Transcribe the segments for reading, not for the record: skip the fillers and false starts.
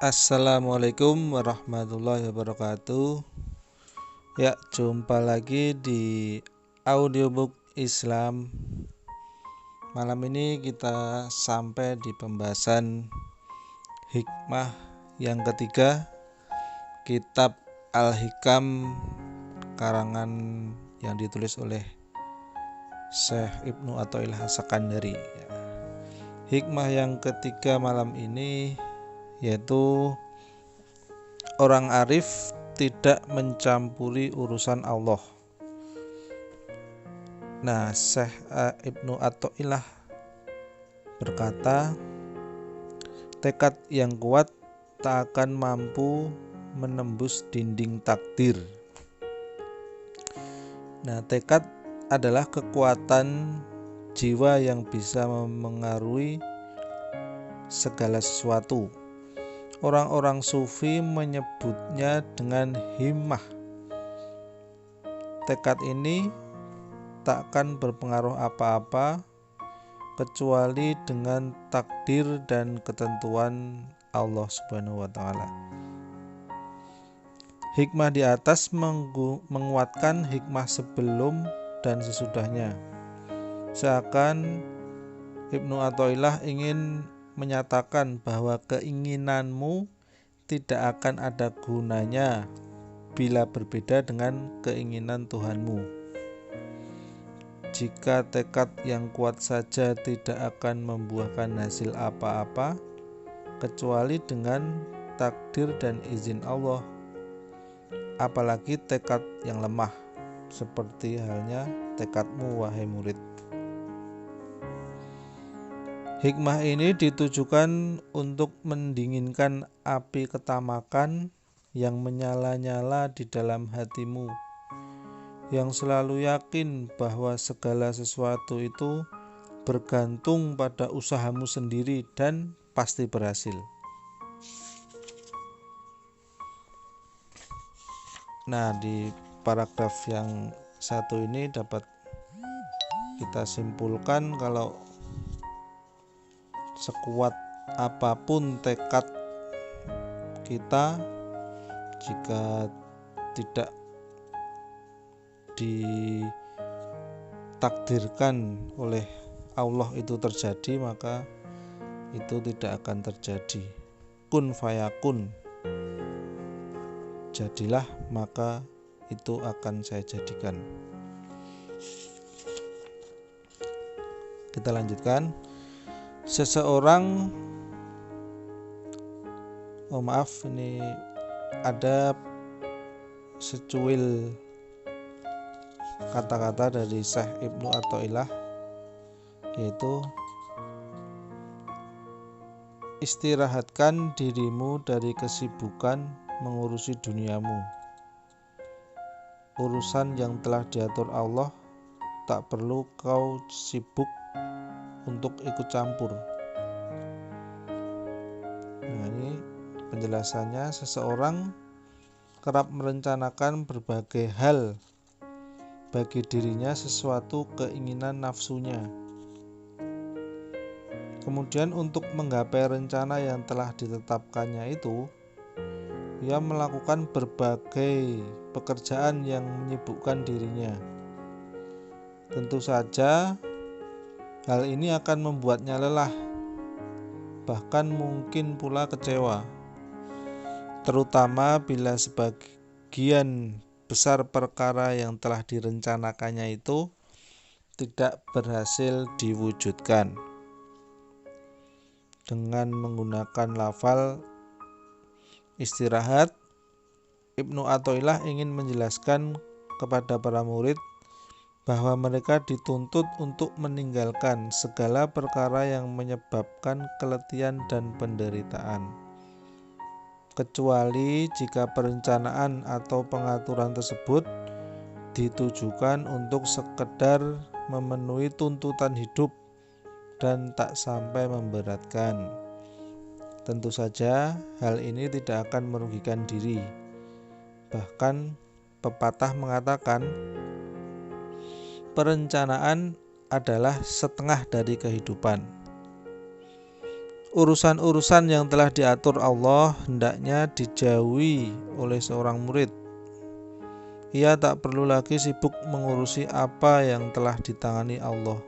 Assalamualaikum warahmatullahi wabarakatuh. Ya, jumpa lagi di audiobook Islam. Malam ini kita sampai di pembahasan hikmah yang ketiga, kitab Al-Hikam karangan yang ditulis oleh Syekh Ibnu Athaillah As-Sakandari. Hikmah yang ketiga malam ini yaitu orang arif tidak mencampuri urusan Allah. Nah, Syekh Ibnu Athaillah berkata, tekad yang kuat tak akan mampu menembus dinding takdir. Nah, tekad adalah kekuatan jiwa yang bisa memengaruhi segala sesuatu. Orang-orang sufi menyebutnya dengan himmah. Tekad ini tak akan berpengaruh apa-apa kecuali dengan takdir dan ketentuan Allah Subhanahu wa taala. Hikmah di atas menguatkan hikmah sebelum dan sesudahnya. Seakan Ibnu Athaillah ingin menyatakan bahwa keinginanmu tidak akan ada gunanya bila berbeda dengan keinginan Tuhanmu. Jika tekad yang kuat saja tidak akan membuahkan hasil apa-apa kecuali dengan takdir dan izin Allah, apalagi tekad yang lemah, seperti halnya tekadmu wahai murid. Hikmah ini ditujukan untuk mendinginkan api ketamakan yang menyala-nyala di dalam hatimu, yang selalu yakin bahwa segala sesuatu itu bergantung pada usahamu sendiri dan pasti berhasil. Nah, di paragraf yang satu ini dapat kita simpulkan kalau sekuat apapun tekad kita, jika tidak ditakdirkan oleh Allah itu terjadi, maka itu tidak akan terjadi. Kun fayakun, jadilah maka itu akan saya jadikan. Kita lanjutkan. Seseorang ini ada secuil kata-kata dari Syekh Ibnu Athaillah, yaitu istirahatkan dirimu dari kesibukan mengurusi duniamu. Urusan yang telah diatur Allah tak perlu kau sibuk untuk ikut campur. Nah, ini penjelasannya. Seseorang kerap merencanakan berbagai hal bagi dirinya sesuatu keinginan nafsunya. Kemudian untuk menggapai rencana yang telah ditetapkannya itu, ia melakukan berbagai pekerjaan yang menyibukkan dirinya. Tentu saja hal ini akan membuatnya lelah, bahkan mungkin pula kecewa, terutama bila sebagian besar perkara yang telah direncanakannya itu tidak berhasil diwujudkan. Dengan menggunakan lafal istirahat, Ibnu Athaillah ingin menjelaskan kepada para murid bahwa mereka dituntut untuk meninggalkan segala perkara yang menyebabkan keletihan dan penderitaan, kecuali jika perencanaan atau pengaturan tersebut ditujukan untuk sekedar memenuhi tuntutan hidup dan tak sampai memberatkan. Tentu saja hal ini tidak akan merugikan diri. Bahkan pepatah mengatakan, perencanaan adalah setengah dari kehidupan. Urusan-urusan yang telah diatur Allah hendaknya dijauhi oleh seorang murid. Ia tak perlu lagi sibuk mengurusi apa yang telah ditangani Allah,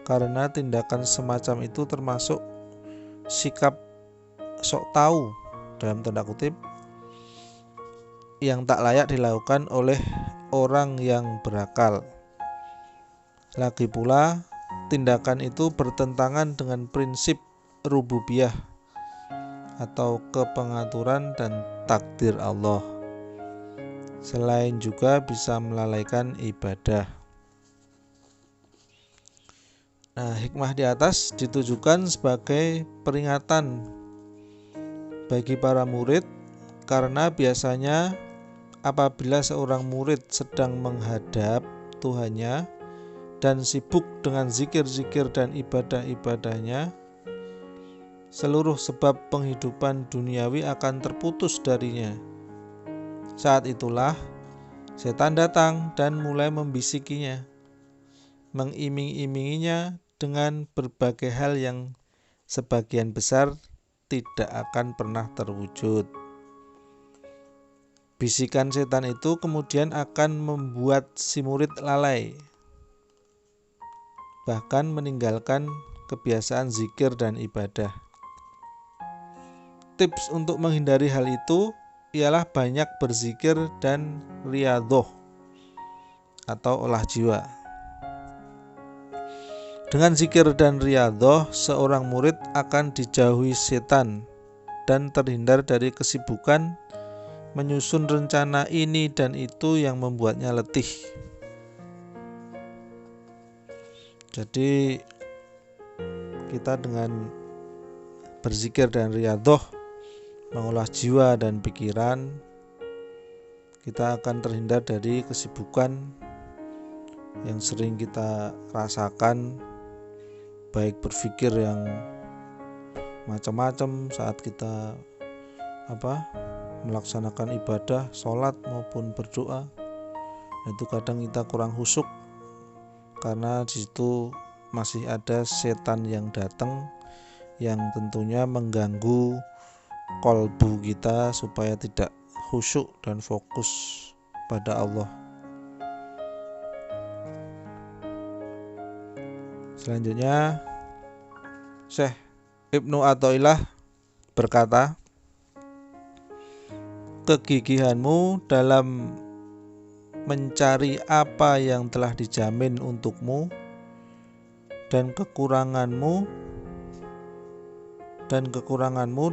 karena tindakan semacam itu termasuk sikap sok tahu dalam tanda kutip yang tak layak dilakukan oleh orang yang berakal. Lagi pula, tindakan itu bertentangan dengan prinsip rububiyah atau kepengaturan dan takdir Allah. Selain juga bisa melalaikan ibadah. Nah, hikmah di atas ditujukan sebagai peringatan bagi para murid, karena biasanya apabila seorang murid sedang menghadap Tuhannya dan sibuk dengan zikir-zikir dan ibadah-ibadahnya, seluruh sebab penghidupan duniawi akan terputus darinya. Saat itulah setan datang dan mulai membisikinya, mengiming-iminginya dengan berbagai hal yang sebagian besar tidak akan pernah terwujud. Bisikan setan itu kemudian akan membuat si murid lalai, bahkan meninggalkan kebiasaan zikir dan ibadah. Tips untuk menghindari hal itu ialah banyak berzikir dan riyadhah atau olah jiwa. Dengan zikir dan riyadhah, seorang murid akan dijauhi setan dan terhindar dari kesibukan menyusun rencana ini dan itu yang membuatnya letih. Jadi kita dengan berzikir dan riyadhah, mengolah jiwa dan pikiran, kita akan terhindar dari kesibukan yang sering kita rasakan, baik berpikir yang macam-macam saat kita melaksanakan ibadah, sholat maupun berdoa. Itu kadang kita kurang khusyuk karena di situ masih ada setan yang datang yang tentunya mengganggu kolbu kita supaya tidak khusyuk dan fokus pada Allah. Selanjutnya, Syekh Ibnu Athaillah berkata, kegigihanmu dalam mencari apa yang telah dijamin untukmu dan kekuranganmu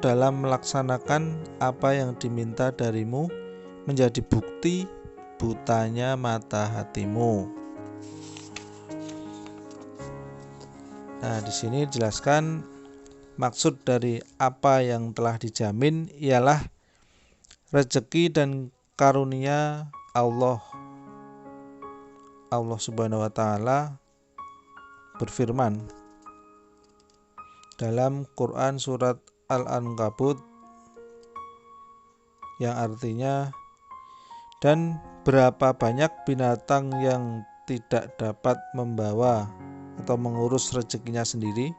dalam melaksanakan apa yang diminta darimu menjadi bukti butanya mata hatimu. Nah, di sini dijelaskan maksud dari apa yang telah dijamin ialah rezeki dan karunia Allah. Allah Subhanahu wa taala berfirman dalam Quran surat Al-Ankabut yang artinya, dan berapa banyak binatang yang tidak dapat membawa atau mengurus rezekinya sendiri,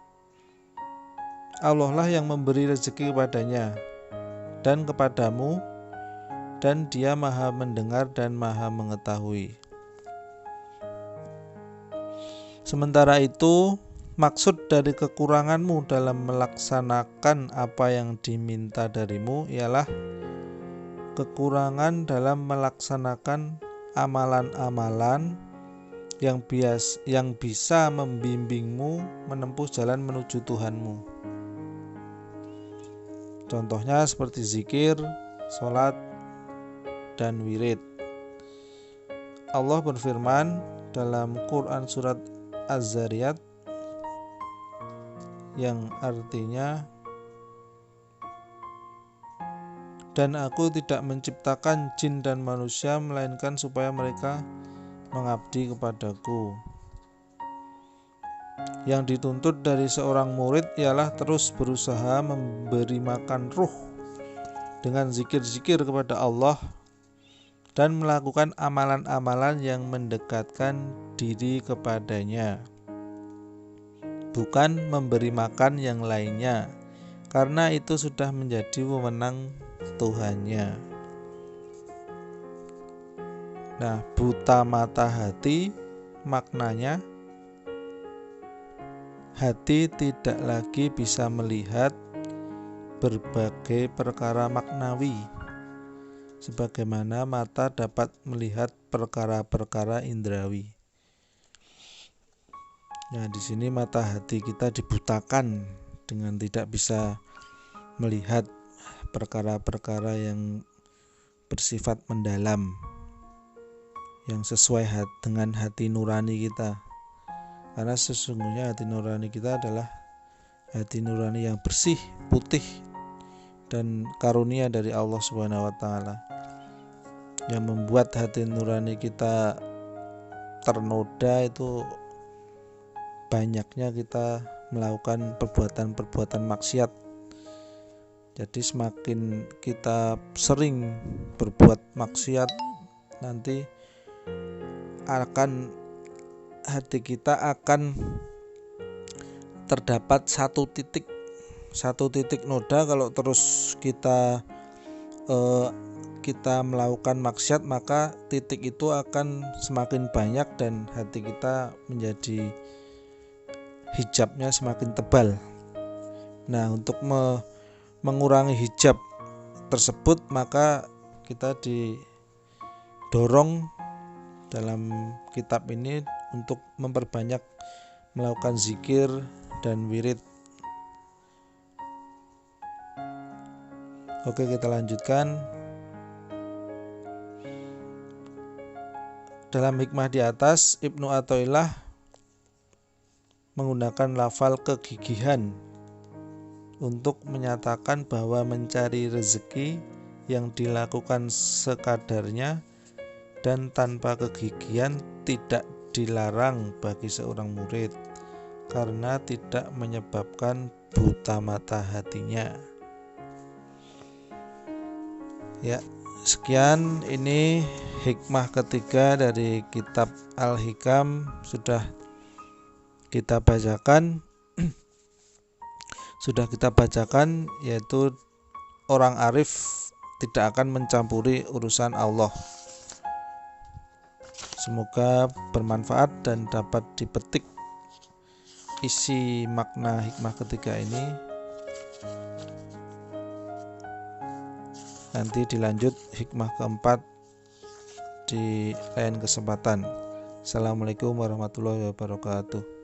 Allah lah yang memberi rezeki kepadanya dan kepadamu, dan Dia Maha mendengar dan Maha mengetahui. Sementara itu, maksud dari kekuranganmu dalam melaksanakan apa yang diminta darimu ialah kekurangan dalam melaksanakan amalan-amalan yang bisa membimbingmu menempuh jalan menuju Tuhanmu. Contohnya seperti zikir, sholat, dan wirid. Allah berfirman dalam Quran surat Az-Zariyat yang artinya, dan aku tidak menciptakan jin dan manusia melainkan supaya mereka mengabdi kepadaku. Yang dituntut dari seorang murid ialah terus berusaha memberi makan ruh dengan zikir-zikir kepada Allah dan melakukan amalan-amalan yang mendekatkan diri kepadanya. bukan memberi makan yang lainnya, karena itu sudah menjadi wewenang Tuhannya. Nah, buta mata hati maknanya hati tidak lagi bisa melihat berbagai perkara maknawi sebagaimana mata dapat melihat perkara-perkara indrawi. Nah, di sini mata hati kita dibutakan dengan tidak bisa melihat perkara-perkara yang bersifat mendalam, yang sesuai dengan hati nurani kita. Karena sesungguhnya hati nurani kita adalah hati nurani yang bersih, putih, dan karunia dari Allah Subhanahu wa Ta'ala. Yang membuat hati nurani kita ternoda itu banyaknya kita melakukan perbuatan-perbuatan maksiat. Jadi semakin kita sering berbuat maksiat, nanti hati kita akan terdapat satu titik noda. Kalau terus kita melakukan maksiat, maka titik itu akan semakin banyak dan hati kita menjadi hijabnya semakin tebal. Nah, untuk mengurangi hijab tersebut, maka kita didorong dalam kitab ini untuk memperbanyak melakukan zikir dan wirid. Oke, kita lanjutkan. Dalam hikmah di atas, Ibnu Athaillah menggunakan lafal kegigihan untuk menyatakan bahwa mencari rezeki yang dilakukan sekadarnya dan tanpa kegigihan tidak dilarang bagi seorang murid, karena tidak menyebabkan buta mata hatinya. Ya, sekian, ini hikmah ketiga dari kitab Al-Hikam sudah kita bacakan. Yaitu orang arif tidak akan mencampuri urusan Allah. Semoga bermanfaat dan dapat dipetik isi makna hikmah ketiga ini. Nanti dilanjut hikmah keempat di lain kesempatan. Assalamualaikum warahmatullahi wabarakatuh.